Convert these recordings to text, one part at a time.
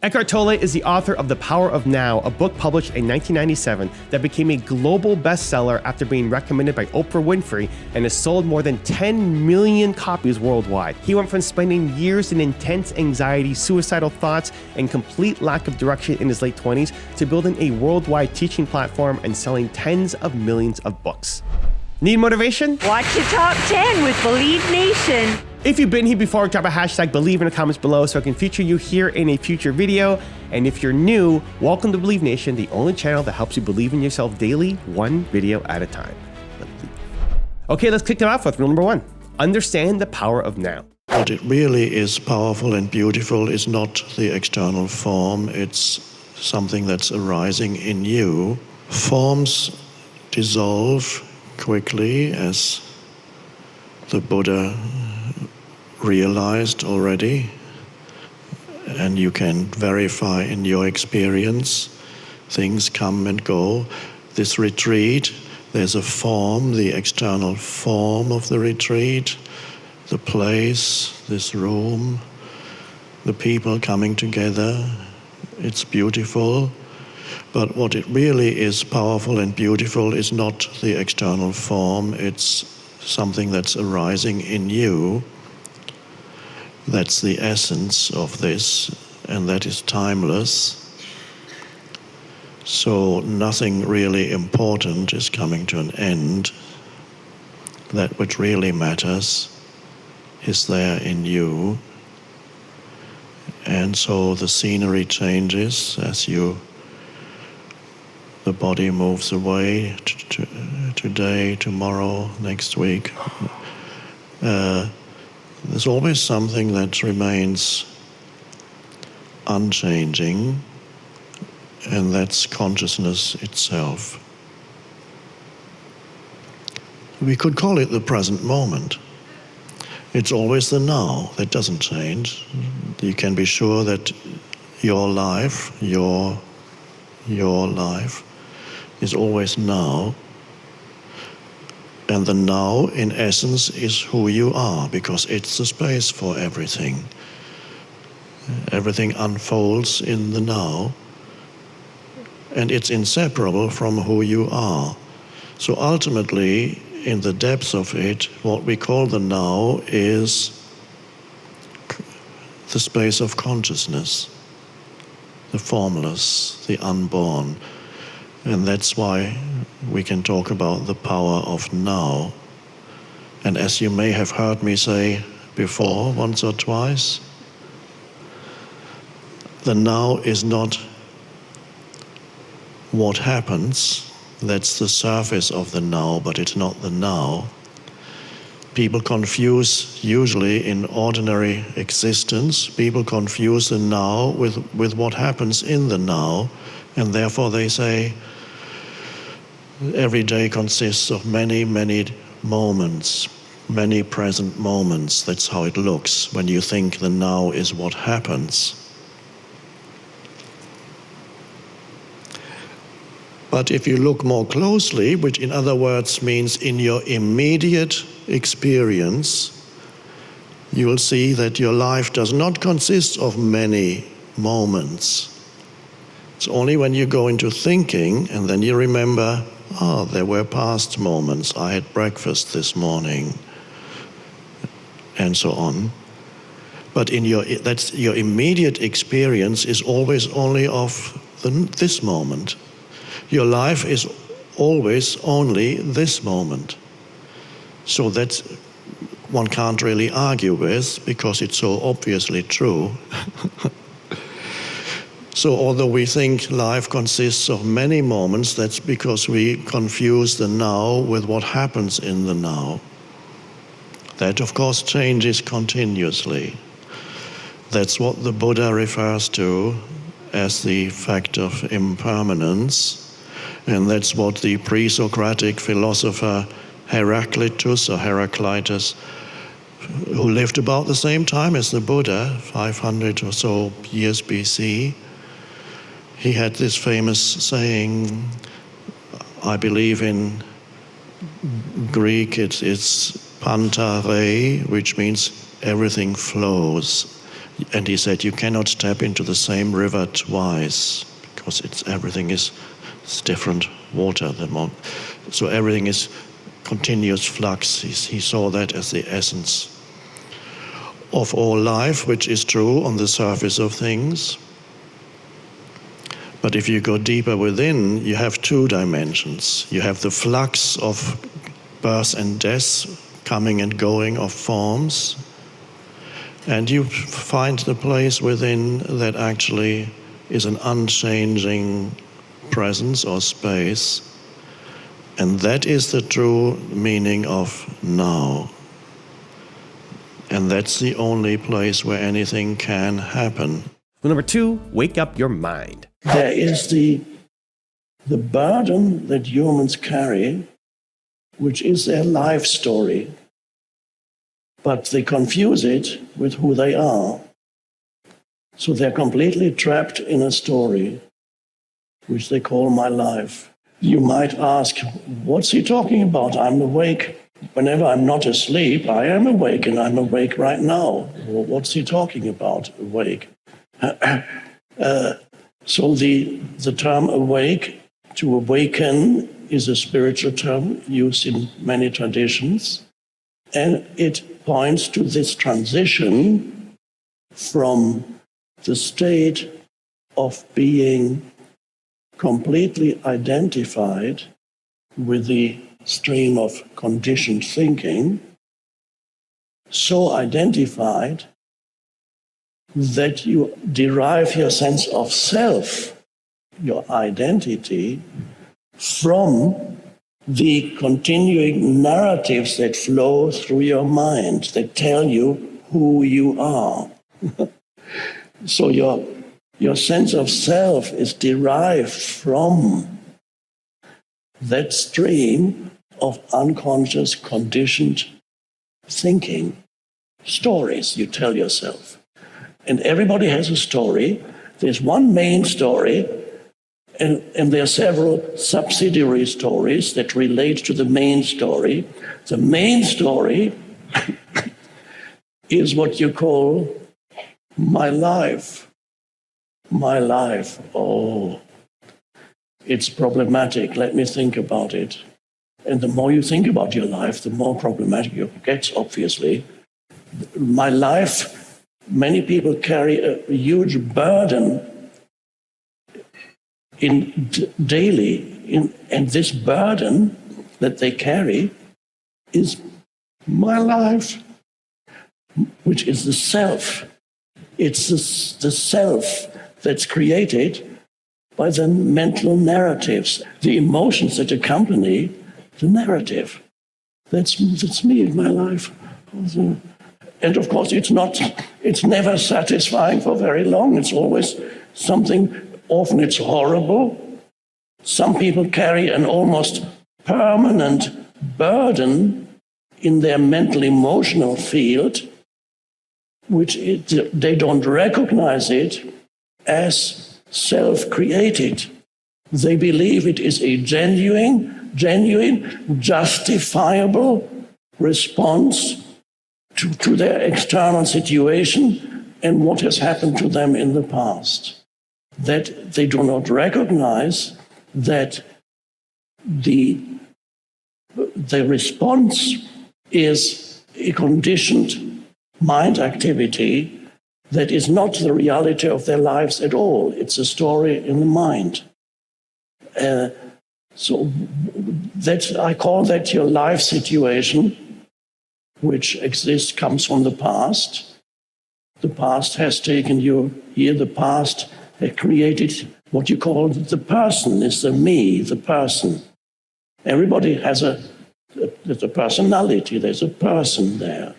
Eckhart Tolle is the author of The Power of Now, a book published in 1997 that became a global bestseller after being recommended by Oprah Winfrey and has sold more than 10 million copies worldwide. He went from spending years in intense anxiety, suicidal thoughts, and complete lack of direction in his late 20s to building a worldwide teaching platform and selling tens of millions of books. Need motivation? Watch your top 10 with Believe Nation. If you've been here before, drop a hashtag Believe in the comments below so I can feature you here in a future video. And if you're new, welcome to Believe Nation, the only channel that helps you believe in yourself daily, one video at a time. Okay, let's kick it off with rule number 1. Understand the power of now. What it really is powerful and beautiful is not the external form, it's something that's arising in you. Forms dissolve quickly, as the Buddha realized already, and you can verify in your experience. Things come and go. This retreat, there's a form, the external form of the retreat, the place, this room, the people coming together. It's beautiful. But what it really is powerful and beautiful is not the external form, it's something that's arising in you. That's the essence of this, and that is timeless. So nothing really important is coming to an end. That which really matters is there in you. And so the scenery changes as the body moves away today, tomorrow, next week. There's always something that remains unchanging, and that's consciousness itself. We could call it the present moment. It's always the now that doesn't change. You can be sure that your life, your life is always now. And the now, in essence, is who you are, because it's the space for everything. Everything unfolds in the now, and it's inseparable from who you are. So ultimately, in the depths of it, what we call the now is the space of consciousness, the formless, the unborn. And that's why we can talk about the power of now. And as you may have heard me say before, once or twice, the now is not what happens. That's the surface of the now, but it's not the now. People confuse, usually in ordinary existence, people confuse the now with what happens in the now, and therefore they say, every day consists of many, many moments, many present moments. That's how it looks when you think the now is what happens. But if you look more closely, which in other words means in your immediate experience, you will see that your life does not consist of many moments. It's only when you go into thinking and then you remember, there were past moments. I had breakfast this morning, and so on. But that's your immediate experience is always only of this moment. Your life is always only this moment. So that one can't really argue with, because it's so obviously true. So although we think life consists of many moments, that's because we confuse the now with what happens in the now. That, of course, changes continuously. That's what the Buddha refers to as the fact of impermanence, and that's what the pre-Socratic philosopher Heraclitus, who lived about the same time as the Buddha, 500 or so years BC, he had this famous saying, I believe in Greek it's panta rei, which means everything flows. And he said, you cannot step into the same river twice, because everything is different water. So everything is continuous flux. He saw that as the essence of all life, which is true on the surface of things. But if you go deeper within, you have two dimensions. You have the flux of birth and death, coming and going of forms, and you find the place within that actually is an unchanging presence or space, and that is the true meaning of now. And that's the only place where anything can happen. Well, number 2, wake up your mind. There is the burden that humans carry, which is their life story, but they confuse it with who they are. So they're completely trapped in a story, which they call my life. You might ask, what's he talking about? I'm awake. Whenever I'm not asleep, I am awake, and I'm awake right now. Well, what's he talking about, awake? So the term awake, to awaken, is a spiritual term used in many traditions, and it points to this transition from the state of being completely identified with the stream of conditioned thinking, so identified that you derive your sense of self, your identity, from the continuing narratives that flow through your mind, that tell you who you are. So your sense of self is derived from that stream of unconscious conditioned thinking, stories you tell yourself. And everybody has a story. There's one main story, and there are several subsidiary stories that relate to the main story. The main story is what you call my life. My life. Oh, it's problematic. Let me think about it. And the more you think about your life, the more problematic it gets, obviously. My life, many people carry a huge burden daily, and this burden that they carry is my life, which is the self. It's the self that's created by the mental narratives, the emotions that accompany the narrative. That's me in my life. And of course, it's never satisfying for very long. It's always something, often it's horrible. Some people carry an almost permanent burden in their mental emotional field, which they don't recognize it as self-created. They believe it is a genuine, justifiable response to their external situation and what has happened to them in the past. That they do not recognize that the response is a conditioned mind activity that is not the reality of their lives at all. It's a story in the mind. So I call that your life situation, which exists, comes from the past. The past has taken you here. The past has created what you call the person, is the me, the person. Everybody has there's a personality, there's a person there.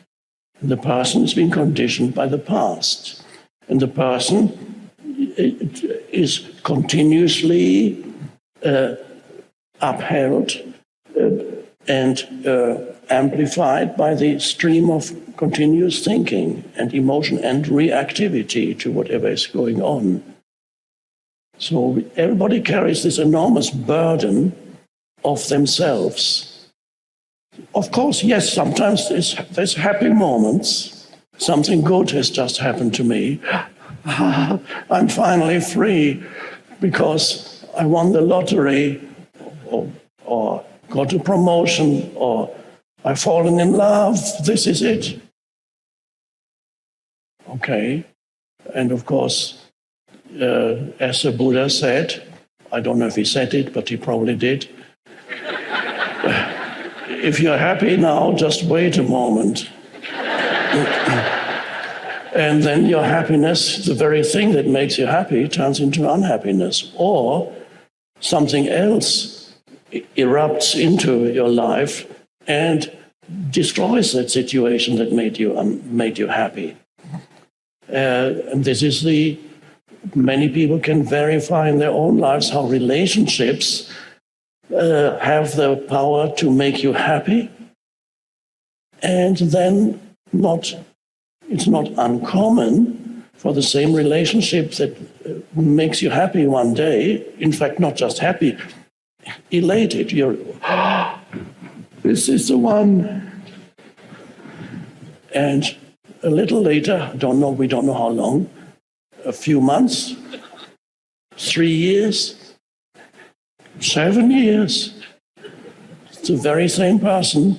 And the person has been conditioned by the past. And the person is continuously upheld and amplified by the stream of continuous thinking and emotion and reactivity to whatever is going on. So everybody carries this enormous burden of themselves. Of course, yes, sometimes there's happy moments. Something good has just happened to me. I'm finally free because I won the lottery, or got a promotion, or I've fallen in love. This is it. Okay. And of course, as the Buddha said, I don't know if he said it, but he probably did. If you're happy now, just wait a moment. And then your happiness, the very thing that makes you happy, turns into unhappiness. Or something else erupts into your life and destroys that situation that made you happy. And this is many people can verify in their own lives how relationships have the power to make you happy. And then it's not uncommon for the same relationship that makes you happy one day, in fact, not just happy, elated. You're, this is the one. And a little later, we don't know how long, a few months, 3 years, 7 years, the very same person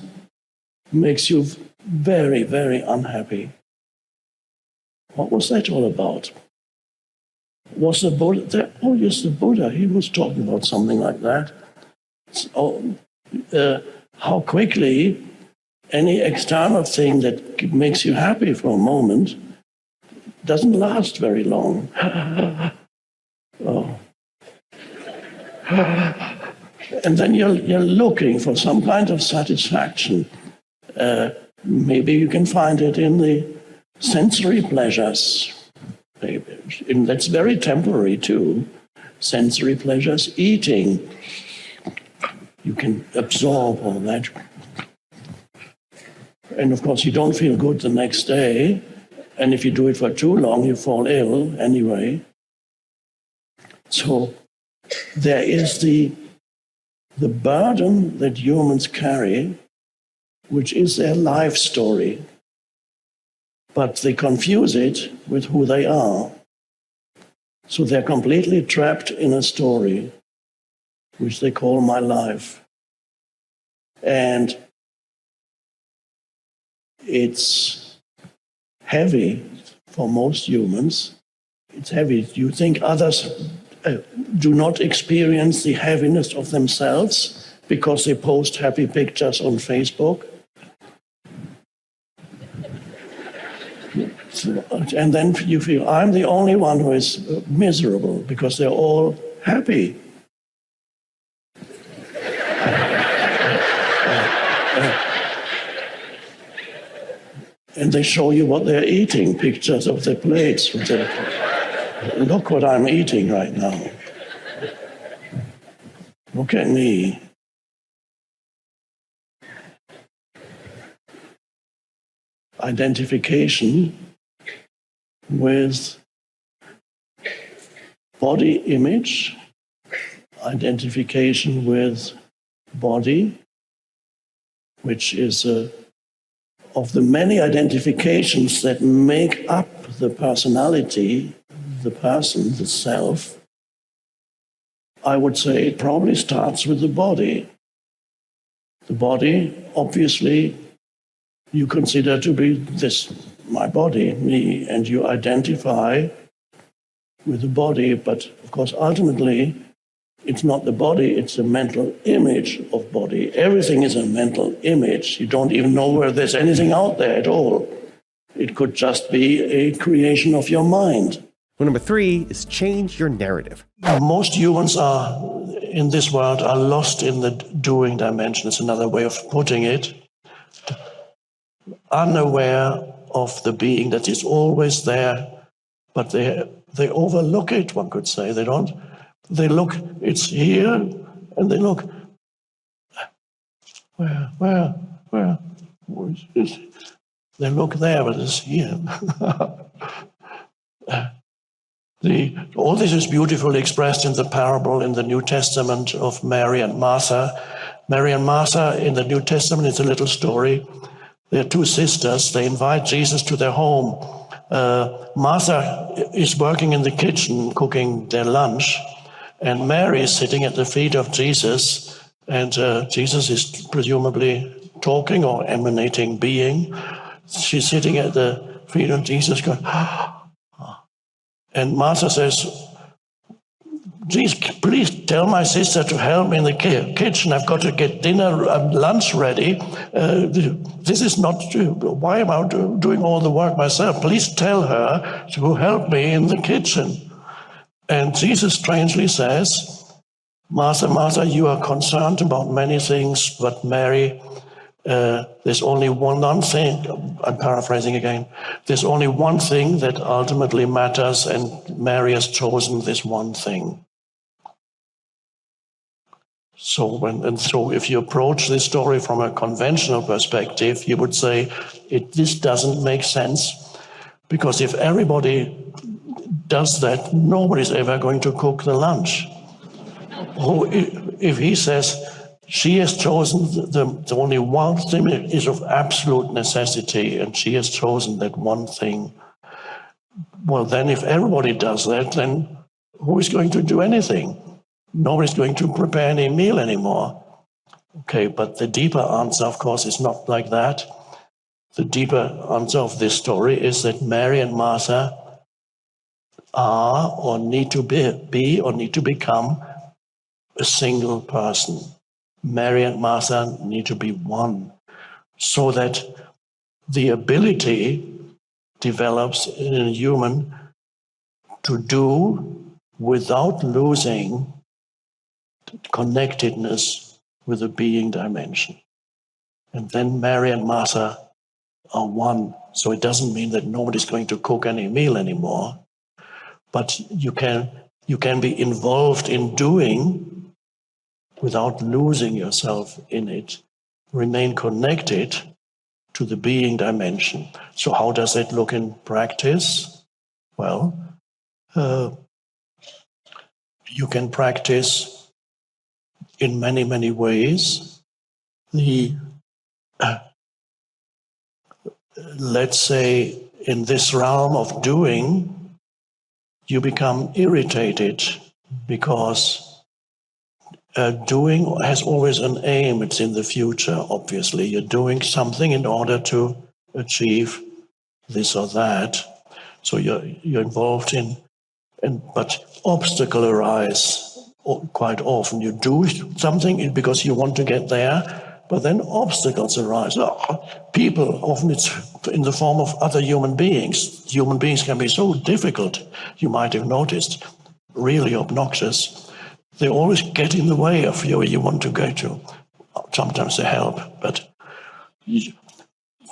makes you very, very unhappy. What was that all about? Was the Buddha there? Oh, yes, the Buddha, he was talking about something like that. So, how quickly any external thing that makes you happy for a moment doesn't last very long. Oh. And then you're looking for some kind of satisfaction. Maybe you can find it in the sensory pleasures. And that's very temporary too. Sensory pleasures, eating. You can absorb all that. And of course, you don't feel good the next day. And if you do it for too long, you fall ill anyway. So there is the burden that humans carry, which is their life story. But they confuse it with who they are. So they're completely trapped in a story, which they call my life. And it's heavy for most humans. It's heavy. You think others do not experience the heaviness of themselves because they post happy pictures on Facebook? And then you feel, I'm the only one who is miserable because they're all happy. And they show you what they're eating, pictures of their plates. Look what I'm eating right now. Look at me. Identification with body image, identification with body, which is of the many identifications that make up the personality, the person, the self. I would say it probably starts with the body. The body, obviously, you consider to be this, my body, me, and you identify with the body, but of course, ultimately, it's not the body, it's a mental image of body. Everything is a mental image. You don't even know where there's anything out there at all. It could just be a creation of your mind. Well, number 3 is change your narrative. Most humans in this world are lost in the doing dimension. It's another way of putting it. Unaware of the being that is always there, but they overlook it, one could say. They look, it's here, and they look, where is it? They look there, but it's here. All this is beautifully expressed in the parable in the New Testament of Mary and Martha. Mary and Martha in the New Testament, it's a little story. There are two sisters. They invite Jesus to their home. Martha is working in the kitchen, cooking their lunch, and Mary is sitting at the feet of Jesus, and Jesus is presumably talking or emanating being. She's sitting at the feet of Jesus going, and Martha says, "Jesus, please tell my sister to help me in the kitchen. I've got to get lunch ready. This is not true. Why am I doing all the work myself? Please tell her to help me in the kitchen." And Jesus strangely says, "Martha, Martha, you are concerned about many things, but Mary, there's only one thing," I'm paraphrasing again, "there's only one thing that ultimately matters, and Mary has chosen this one thing." So if you approach this story from a conventional perspective, you would say, this doesn't make sense, because if everybody does that, nobody's ever going to cook the lunch. Or if he says, she has chosen the only one thing that is of absolute necessity, and she has chosen that one thing, well, then if everybody does that, then who is going to do anything? Nobody's going to prepare any meal anymore. Okay, but the deeper answer, of course, is not like that. The deeper answer of this story is that Mary and Martha are or need to be or need to become a single person. Mary and Martha need to be one, so that the ability develops in a human to do without losing connectedness with the being dimension. And then Mary and Martha are one. So it doesn't mean that nobody's going to cook any meal anymore, but you can be involved in doing without losing yourself in it. Remain connected to the being dimension. So how does it look in practice? Well, you can practice in many, many ways. Let's say in this realm of doing, you become irritated because doing has always an aim. It's in the future, obviously. You're doing something in order to achieve this or that. So you're involved but obstacles arise quite often. You do something because you want to get there, but then obstacles arise. People, often it's in the form of other human beings. Human beings can be so difficult, you might have noticed, really obnoxious. They always get in the way of where you want to go to. Sometimes they help, but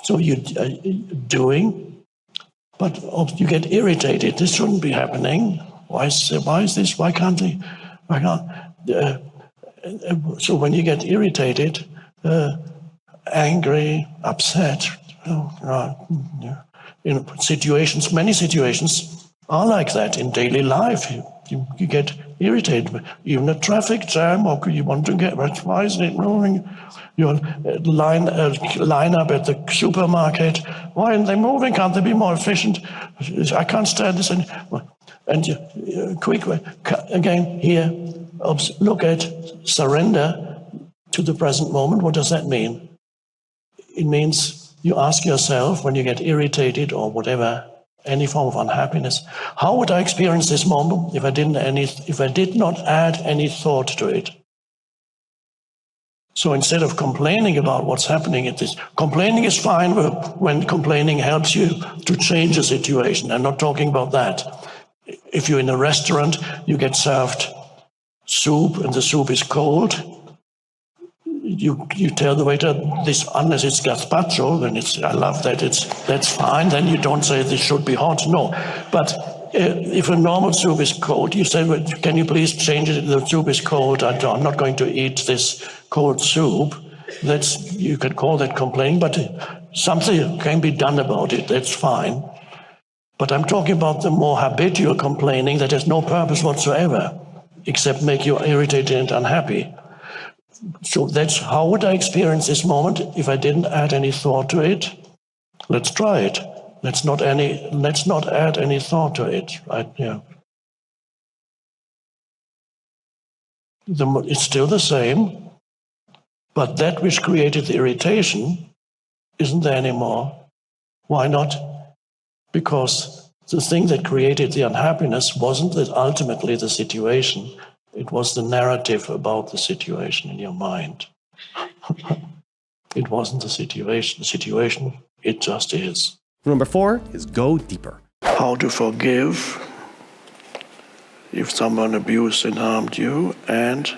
so you're doing, but you get irritated. This shouldn't be happening. Why is this? Why can't they? So when you get irritated, angry, upset, in situations, many situations are like that in daily life. You get irritated, even a traffic jam, or you want to get, why isn't it moving? You line up at the supermarket. Why aren't they moving? Can't they be more efficient? I can't stand this anymore. And quick, again, here, look at surrender to the present moment. What does that mean? It means you ask yourself when you get irritated or whatever, any form of unhappiness, how would I experience this moment if I did not add any thought to it? So instead of complaining about what's happening, complaining is fine when complaining helps you to change a situation. I'm not talking about that. If you're in a restaurant, you get served soup and the soup is cold. You tell the waiter, this, unless it's gazpacho, then I love that, that's fine. Then you don't say this should be hot. No. But if a normal soup is cold, you say, well, can you please change it? The soup is cold. I'm not going to eat this cold soup. You can call that complaining, but something can be done about it. That's fine. But I'm talking about the more habitual complaining that has no purpose whatsoever, except make you irritated and unhappy. So that's how would I experience this moment if I didn't add any thought to it? Let's try it. Let's not add any thought to it. Right? Yeah. It's still the same, but that which created the irritation isn't there anymore. Why not? Because the thing that created the unhappiness wasn't ultimately the situation. It was the narrative about the situation in your mind. It wasn't the situation. The situation, it just is. Number 4 is go deeper. How to forgive if someone abused and harmed you, and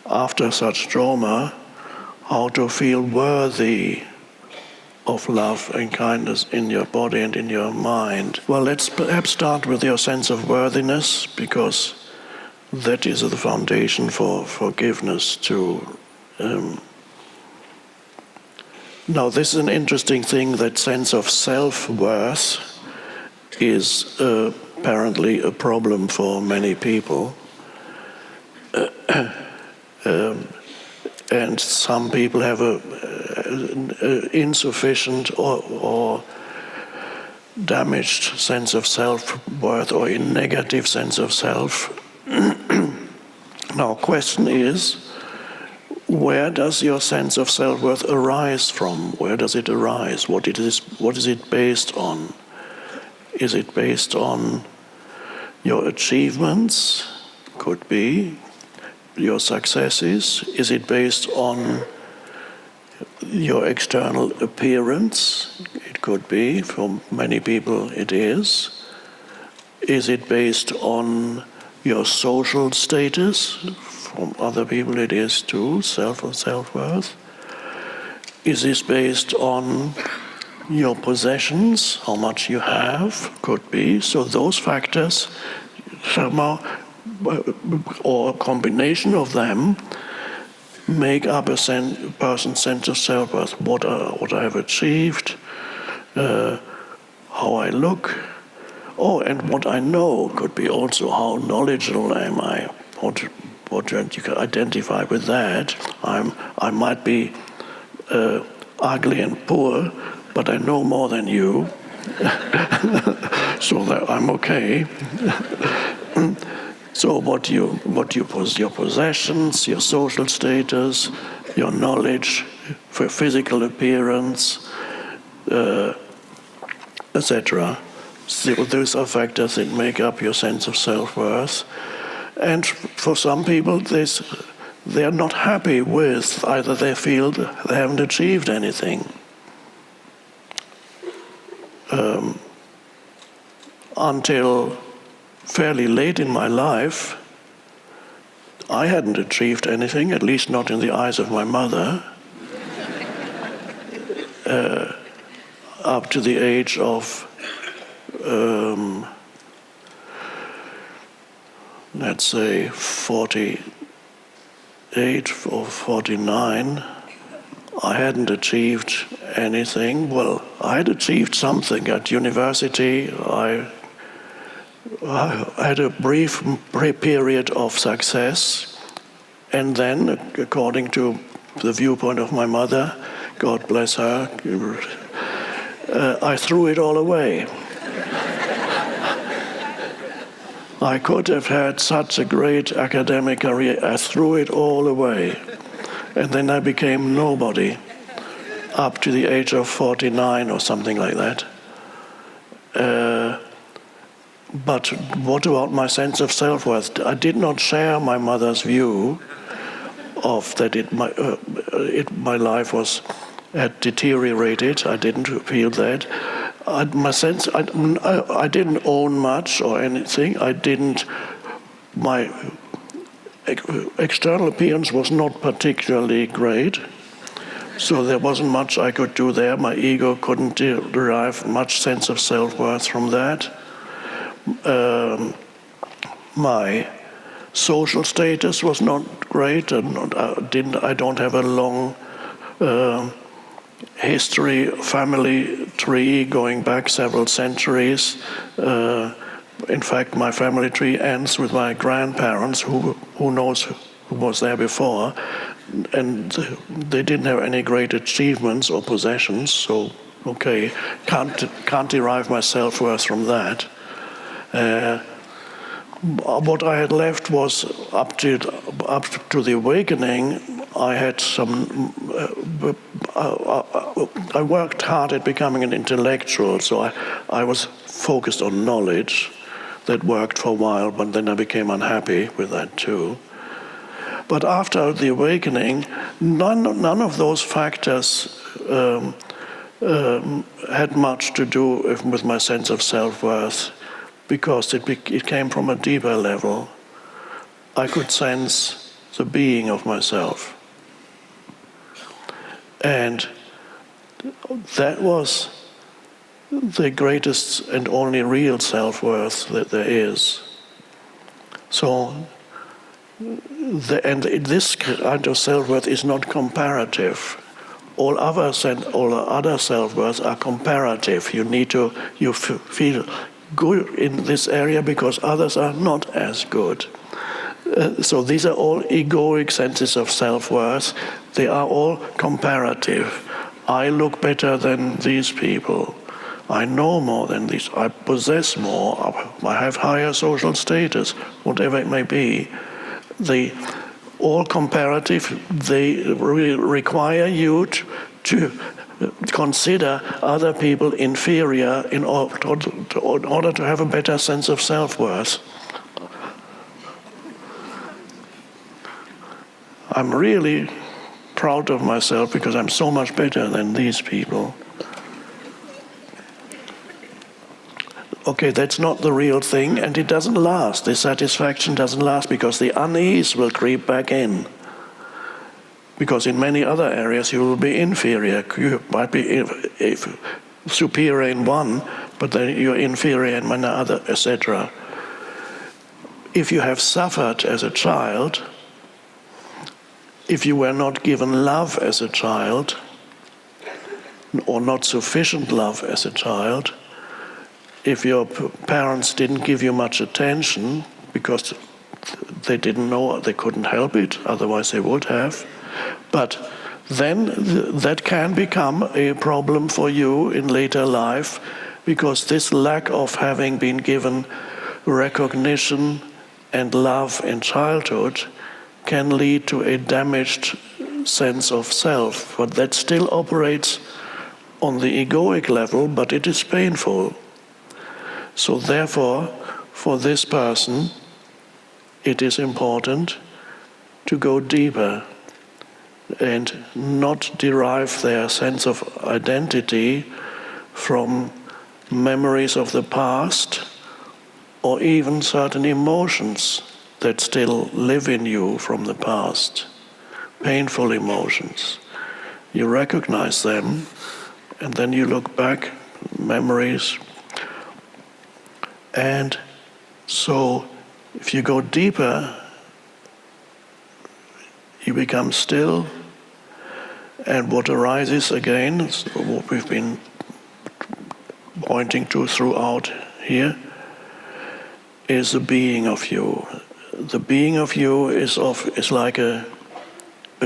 after such trauma, how to feel worthy of love and kindness in your body and in your mind. Well, let's perhaps start with your sense of worthiness, because that is the foundation for forgiveness too. Now, this is an interesting thing, that sense of self-worth is apparently a problem for many people. And some people have an insufficient or damaged sense of self-worth, or a negative sense of self. Now, question is, where does your sense of self-worth arise from? Where does it arise? What is it based on? Is it based on your achievements? Could be. Your successes? Is it based on your external appearance? It could be. For many people it is. Is it based on your social status? From other people it is too, self-worth. Is this based on your possessions, how much you have? Could be. So those factors somehow, or a combination of them, make up a person's sense of self-worth. What I have achieved, how I look, and what I know could be also how knowledgeable am I. What you can identify with that. I might be ugly and poor, but I know more than you, so that I'm okay. So your possessions, your social status, your knowledge, for physical appearance, etc. So those are factors that make up your sense of self-worth. And for some people, they are not happy with, either they feel they haven't achieved anything. Until fairly late in my life, I hadn't achieved anything, at least not in the eyes of my mother, up to the age of, let's say, 48 or 49, I hadn't achieved anything. Well, I had achieved something at university. I had a brief period of success, and then, according to the viewpoint of my mother, God bless her, I threw it all away. I could have had such a great academic career. I threw it all away. And then I became nobody up to the age of 49 or something like that. But what about my sense of self-worth? I did not share my mother's view of that my life had deteriorated. I didn't feel that. I didn't own much or anything. My external appearance was not particularly great, so there wasn't much I could do there. My ego couldn't derive much sense of self-worth from that. My social status was not great, and I don't have a long history, family tree going back several centuries. In fact, my family tree ends with my grandparents, who knows who was there before. and they didn't have any great achievements or possessions, so okay, can't derive my self-worth from that. What I had left was up to the awakening. I had I worked hard at becoming an intellectual, so I was focused on knowledge. That worked for a while, but then I became unhappy with that too. But after the awakening, none of those factors had much to do with my sense of self-worth, because it came from a deeper level. I could sense the being of myself. And that was the greatest and only real self-worth that there is. So, this kind of self-worth is not comparative. All other self-worth are comparative. You feel good in this area because others are not as good. So these are all egoic senses of self-worth. They are all comparative. I look better than these people. I know more than these. I possess more. I have higher social status, whatever it may be. All comparative. They require you to consider other people inferior in order to have a better sense of self-worth. I'm really proud of myself because I'm so much better than these people. Okay, that's not the real thing, and it doesn't last. The satisfaction doesn't last because the unease will creep back in. Because in many other areas you will be inferior. You might be superior in one, but then you're inferior in another, etc. If you have suffered as a child, if you were not given love as a child, or not sufficient love as a child, if your parents didn't give you much attention because they didn't know, they couldn't help it, otherwise they would have, but then that can become a problem for you in later life, because this lack of having been given recognition and love in childhood can lead to a damaged sense of self. But that still operates on the egoic level, but it is painful. So therefore, for this person, it is important to go deeper and not derive their sense of identity from memories of the past or even certain emotions that still live in you from the past, painful emotions. You recognize them, and then you look back, memories. And so if you go deeper, you become still, and what arises again, what we've been pointing to throughout here, is the being of you. The being of you is like a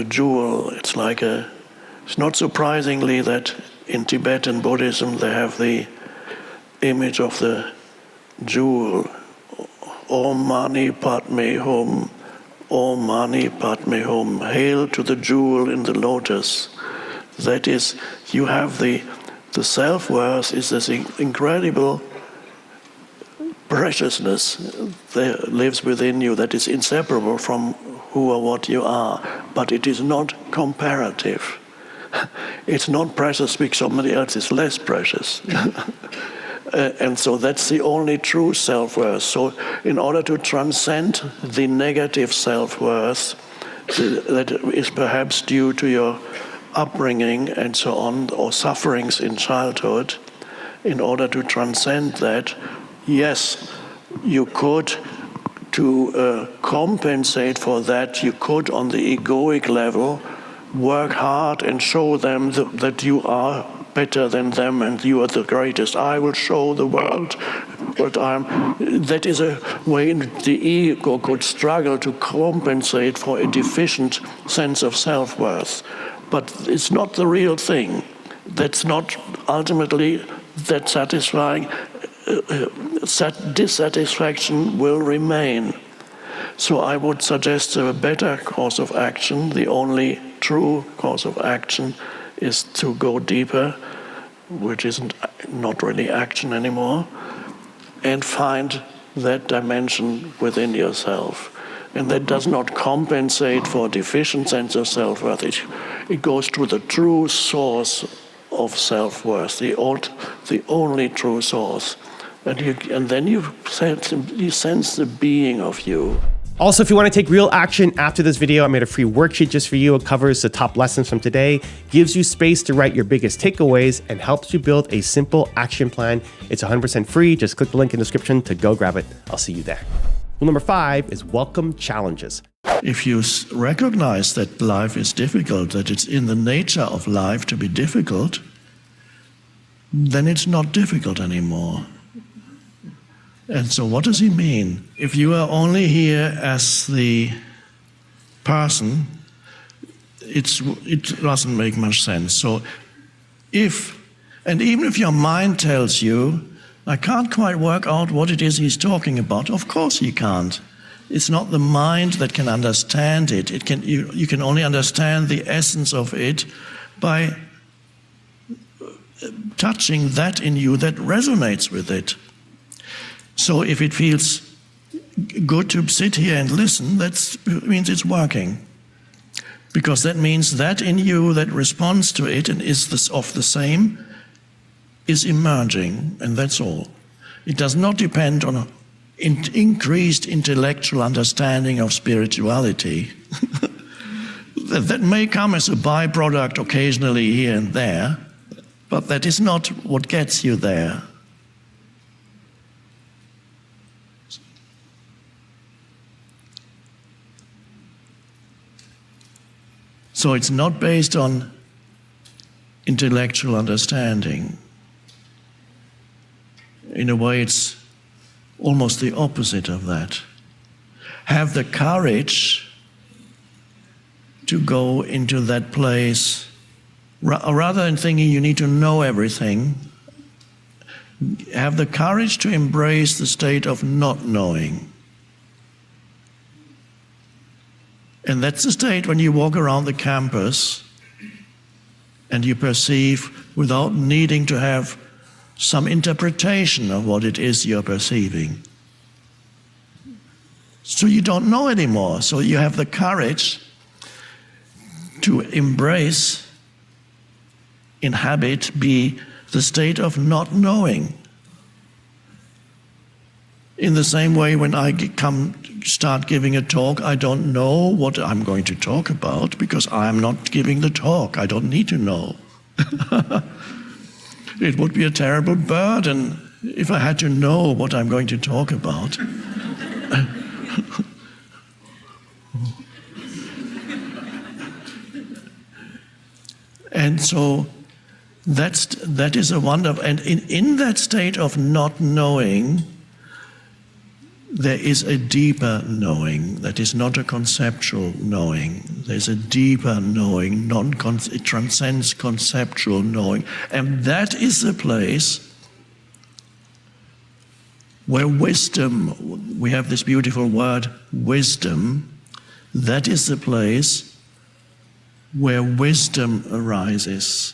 jewel. It's not surprisingly that in Tibetan Buddhism they have the image of the jewel. Om Mani Padme Hum, Om Mani Padme Hum. Hail to the jewel in the lotus. That is, you have the self-worth is this incredible preciousness that lives within you that is inseparable from who or what you are, but it is not comparative. It's not precious because somebody else is less precious. And so that's the only true self-worth. So in order to transcend the negative self-worth that is perhaps due to your upbringing and so on, or sufferings in childhood, in order to transcend that, yes, you could, to compensate for that, you could on the egoic level work hard and show them that you are better than them and you are the greatest. I will show the world but that is a way in which the ego could struggle to compensate for a deficient sense of self-worth. But it's not the real thing. That's not ultimately that satisfying. Dissatisfaction will remain. So I would suggest a better course of action. The only true course of action is to go deeper, which is not really action anymore, and find that dimension within yourself. And that does not compensate for a deficient sense of self-worth. It goes to the true source of self-worth, the only true source. And then you sense the being of you. Also, if you want to take real action after this video, I made a free worksheet just for you. It covers the top lessons from today, gives you space to write your biggest takeaways, and helps you build a simple action plan. It's 100% free. Just click the link in the description to go grab it. I'll see you there. Rule number 5 is welcome challenges. If you recognize that life is difficult, that it's in the nature of life to be difficult, then it's not difficult anymore. And so what does he mean? If you are only here as the person, it doesn't make much sense. So even if your mind tells you, I can't quite work out what it is he's talking about, of course you can't. It's not the mind that can understand it. You can only understand the essence of it by touching that in you that resonates with it. So if it feels good to sit here and listen, that means it's working. Because that means that in you that responds to it and is of the same is emerging, and that's all. It does not depend on an increased intellectual understanding of spirituality. That may come as a byproduct occasionally here and there, but that is not what gets you there. So it's not based on intellectual understanding. In a way, it's almost the opposite of that. Have the courage to go into that place, rather than thinking you need to know everything, have the courage to embrace the state of not knowing. And that's the state when you walk around the campus and you perceive without needing to have some interpretation of what it is you're perceiving. So you don't know anymore. So you have the courage to embrace, inhabit, be the state of not knowing. In the same way, when I start giving a talk, I don't know what I'm going to talk about because I'm not giving the talk. I don't need to know. It would be a terrible burden if I had to know what I'm going to talk about. And so that is a wonder. And in that state of not knowing, there is a deeper knowing that is not a conceptual knowing. There's a deeper knowing, it transcends conceptual knowing. And that is the place where wisdom, we have this beautiful word, wisdom, that is the place where wisdom arises.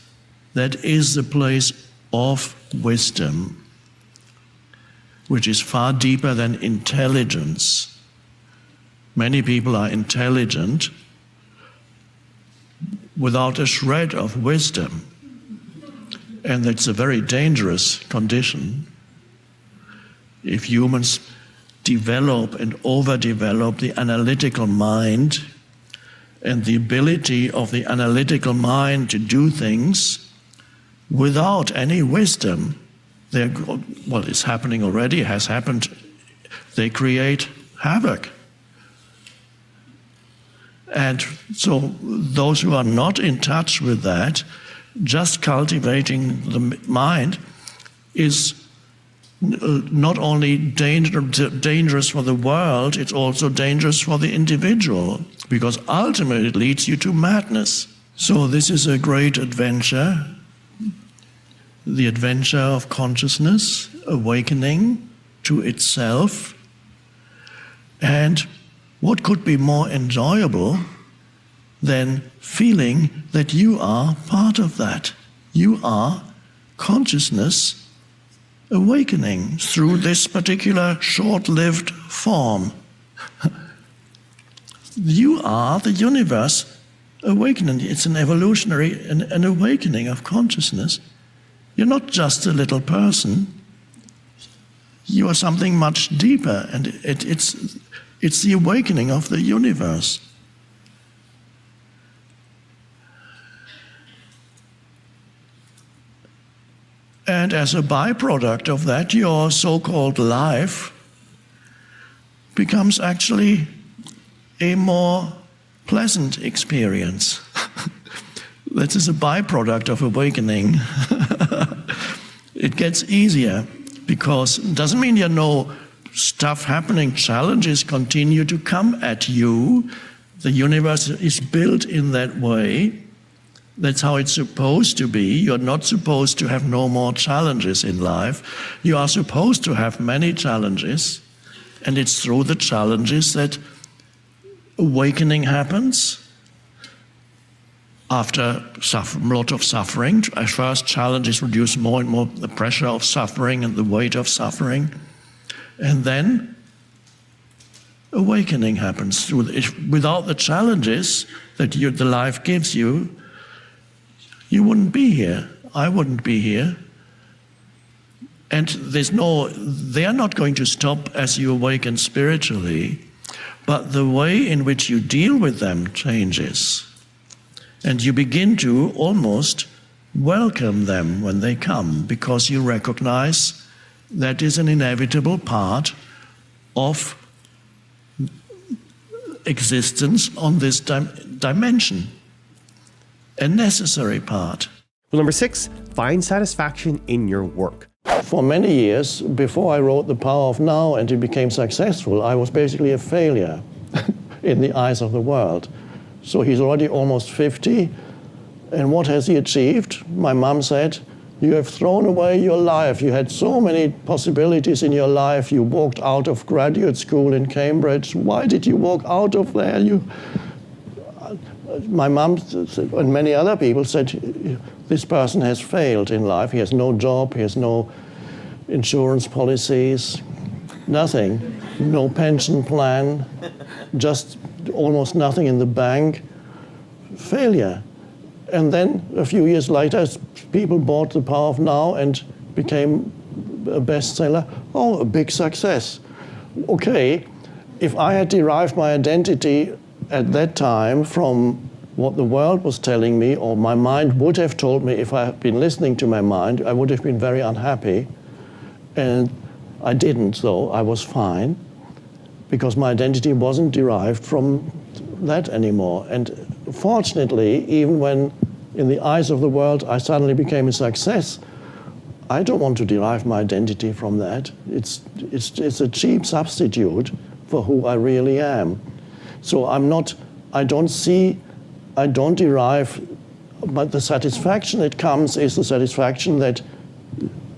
That is the place of wisdom, which is far deeper than intelligence. Many people are intelligent without a shred of wisdom. And it's a very dangerous condition. If humans develop and overdevelop the analytical mind and the ability of the analytical mind to do things without any wisdom, well, it's happening already, it has happened. They create havoc. And so those who are not in touch with that, just cultivating the mind is not only dangerous for the world, it's also dangerous for the individual, because ultimately it leads you to madness. So this is a great adventure, the adventure of consciousness, awakening to itself. And what could be more enjoyable than feeling that you are part of that? You are consciousness awakening through this particular short-lived form. You are the universe awakening. It's an evolutionary, an awakening of consciousness. You're not just a little person. You are something much deeper, and it's the awakening of the universe. And as a byproduct of that, your so-called life becomes actually a more pleasant experience. That is a byproduct of awakening. It gets easier, because it doesn't mean there are no stuff happening. Challenges continue to come at you. The universe is built in that way. That's how it's supposed to be. You're not supposed to have no more challenges in life. You are supposed to have many challenges, and it's through the challenges that awakening happens. After a lot of suffering, at first challenges reduce more and more the pressure of suffering and the weight of suffering, and then awakening happens. Without the challenges that the life gives you, you wouldn't be here. I wouldn't be here. And they are not going to stop as you awaken spiritually, but the way in which you deal with them changes. And you begin to almost welcome them when they come, because you recognize that is an inevitable part of existence on this dimension. A necessary part. Rule number 6, find satisfaction in your work. For many years, before I wrote The Power of Now and it became successful, I was basically a failure in the eyes of the world. So he's already almost 50, and what has he achieved? My mom said, you have thrown away your life. You had so many possibilities in your life. You walked out of graduate school in Cambridge. Why did you walk out of there? My mom and many other people said, this person has failed in life. He has no job, he has no insurance policies, nothing, no pension plan, just almost nothing in the bank. Failure. And then a few years later, people bought The Power of Now and became a bestseller. Oh, a big success. Okay, if I had derived my identity at that time from what the world was telling me, or my mind would have told me, if I had been listening to my mind, I would have been very unhappy. And I didn't, though. I was fine, because my identity wasn't derived from that anymore. And fortunately, even when in the eyes of the world I suddenly became a success, I don't want to derive my identity from that. It's a cheap substitute for who I really am. So I don't derive, but the satisfaction that comes is the satisfaction that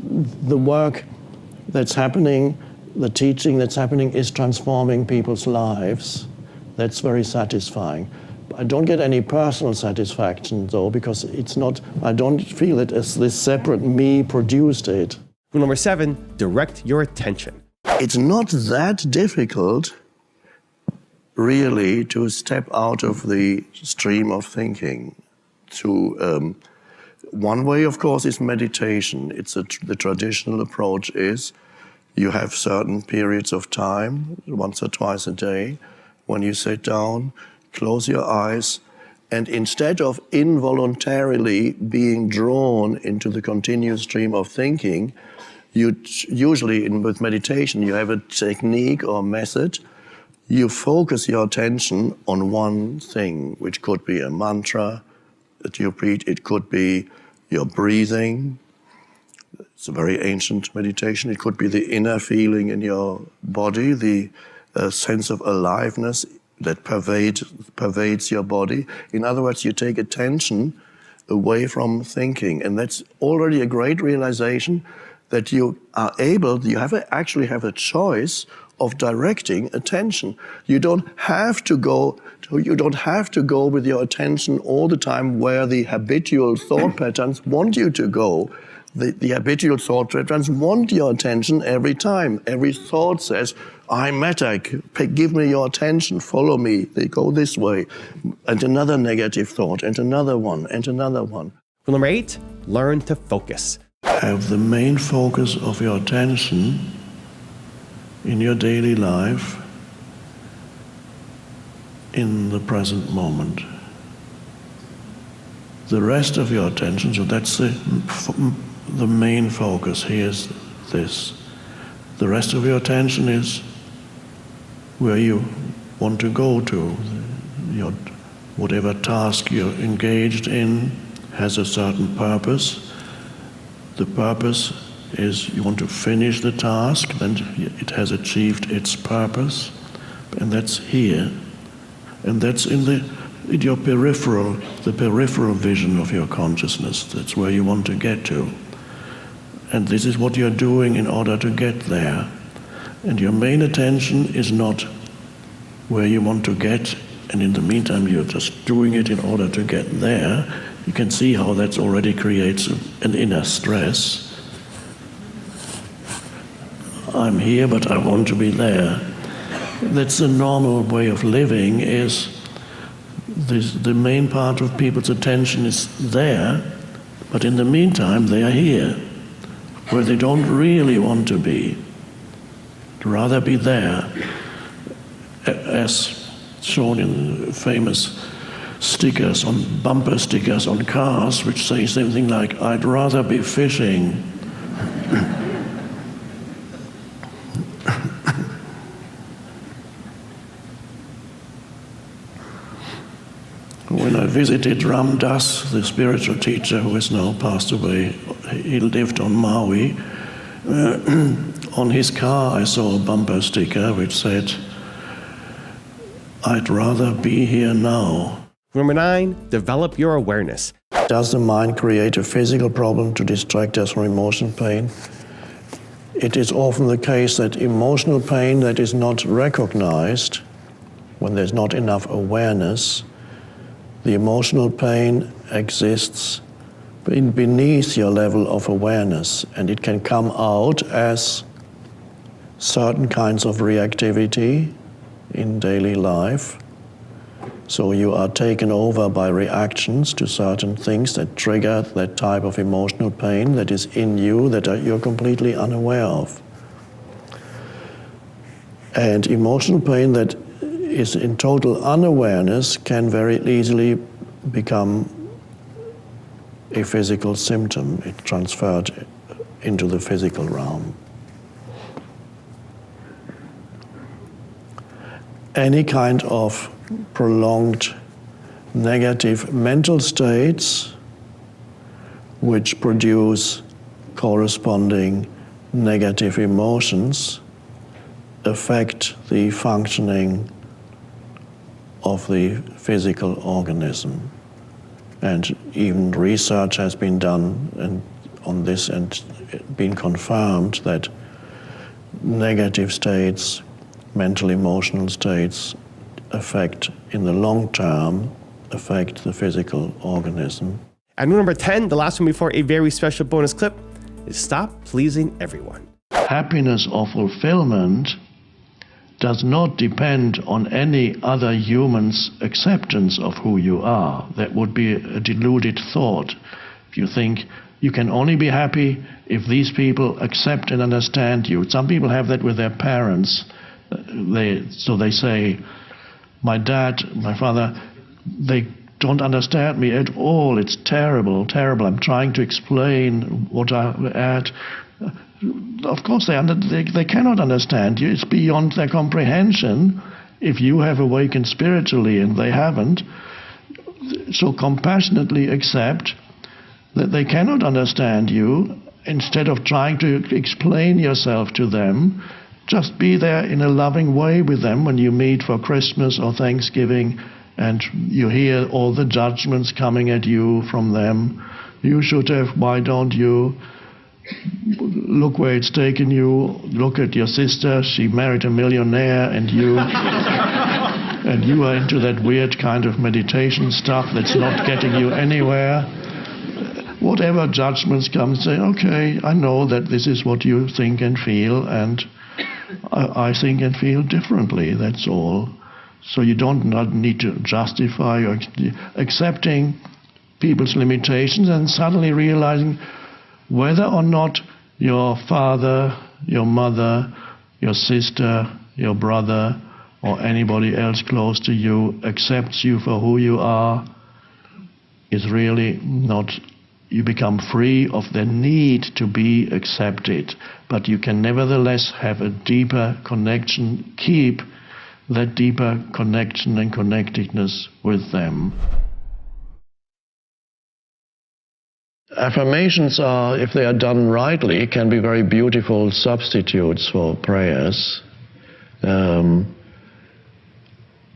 the work that's happening, the teaching that's happening is transforming people's lives. That's very satisfying. I don't get any personal satisfaction though, because I don't feel it as this separate me produced it. Rule number 7, direct your attention. It's not that difficult really to step out of the stream of thinking. One way, of course, is meditation. The traditional approach is you have certain periods of time, once or twice a day, when you sit down, close your eyes, and instead of involuntarily being drawn into the continuous stream of thinking, usually with meditation, you have a technique or method. You focus your attention on one thing, which could be a mantra that you repeat. It could be your breathing. It's a very ancient meditation. It could be the inner feeling in your body, the sense of aliveness that pervades your body. In other words, you take attention away from thinking. And that's already a great realization that you are able, actually have a choice of directing attention. You don't have to go with your attention all the time where the habitual thought patterns want you to go. The habitual thought patterns want your attention every time. Every thought says, I matter, give me your attention, follow me. They go this way. And another negative thought, and another one, and another one. Rule number 8, learn to focus. Have the main focus of your attention in your daily life in the present moment. The rest of your attention, so that's the main focus. Here's this. The rest of your attention is where you want to go to. Whatever task you're engaged in has a certain purpose. The purpose is you want to finish the task, then it has achieved its purpose, and that's here. And that's in your the peripheral vision of your consciousness. That's where you want to get to. And this is what you're doing in order to get there. And your main attention is not where you want to get, and in the meantime you're just doing it in order to get there. You can see how that already creates an inner stress. I'm here, but I want to be there. That's the normal way of living, is the main part of people's attention is there, but in the meantime they are here, where they don't really want to be. Rather be there, as shown in famous stickers, bumper stickers on cars, which say something like, I'd rather be fishing. When I visited Ram Das, the spiritual teacher who has now passed away, he lived on Maui. On his car I saw a bumper sticker which said, I'd rather be here now. Number 9, develop your awareness. Does the mind create a physical problem to distract us from emotional pain? It is often the case that emotional pain that is not recognized, when there's not enough awareness, the emotional pain exists beneath your level of awareness, and it can come out as certain kinds of reactivity in daily life. So you are taken over by reactions to certain things that trigger that type of emotional pain that is in you that you're completely unaware of. And emotional pain that is in total unawareness can very easily become a physical symptom. It transferred into the physical realm. Any kind of prolonged negative mental states which produce corresponding negative emotions affect the functioning of the physical organism. And even research has been done on this and been confirmed that negative states, mental emotional states, in the long term, affect the physical organism. And rule number 10, the last one before a very special bonus clip, is stop pleasing everyone. Happiness or fulfillment does not depend on any other human's acceptance of who you are. That would be a deluded thought. If you think you can only be happy if these people accept and understand you. Some people have that with their parents. So they say, my dad, my father, they don't understand me at all. It's terrible, terrible. I'm trying to explain what I'm at. Of course, they cannot understand you. It's beyond their comprehension if you have awakened spiritually and they haven't. So compassionately accept that they cannot understand you instead of trying to explain yourself to them, just be there in a loving way with them when you meet for Christmas or Thanksgiving and you hear all the judgments coming at you from them. You should have, why don't you? Look where it's taken you. Look at your sister, she married a millionaire and you and you are into that weird kind of meditation stuff that's not getting you anywhere. Whatever judgments come, say, okay, I know that this is what you think and feel, and I think and feel differently, that's all. So you don't not need to justify or accepting people's limitations and suddenly realizing whether or not your father, your mother, your sister, your brother, or anybody else close to you accepts you for who you are is really not. You become free of the need to be accepted, but you can nevertheless have a deeper connection, keep that deeper connection and connectedness with them. Affirmations are, if they are done rightly, can be very beautiful substitutes for prayers.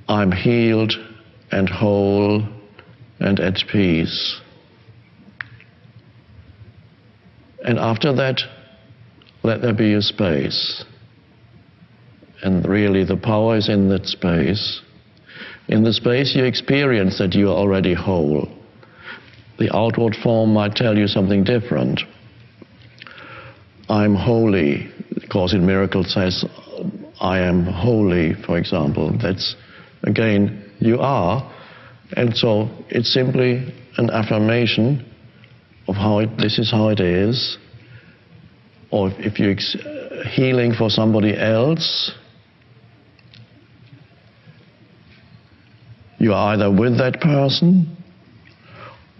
I'm healed and whole and at peace. And after that, let there be a space. And really the power is in that space. In the space you experience that you are already whole. The outward form might tell you something different. I'm holy. The Course in Miracles says, I am holy, for example. That's, again, you are. And so it's simply an affirmation of how this is how it is. Or if you're healing for somebody else, you are either with that person,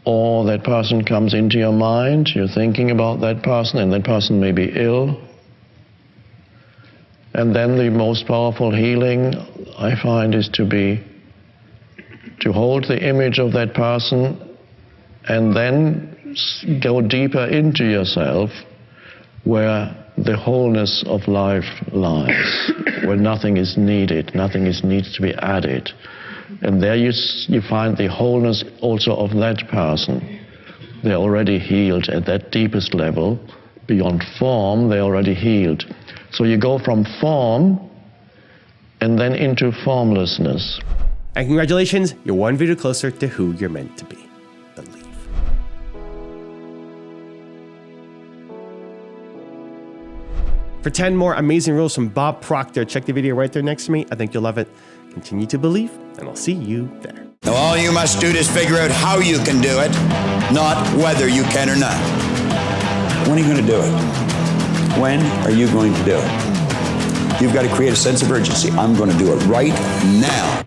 or that person comes into your mind, you're thinking about that person, and that person may be ill. And then the most powerful healing, I find, is to hold the image of that person and then go deeper into yourself where the wholeness of life lies, where nothing is needed, needs to be added. And there you find the wholeness also of that person. They're already healed at that deepest level. Beyond form, they're already healed. So you go from form and then into formlessness. And congratulations, you're one video closer to who you're meant to be. Believe. For 10 more amazing rules from Bob Proctor, check the video right there next to me. I think you'll love it. Continue to believe, and I'll see you there. Now all you must do is figure out how you can do it, not whether you can or not. When are you going to do it? When are you going to do it? You've got to create a sense of urgency. I'm going to do it right now.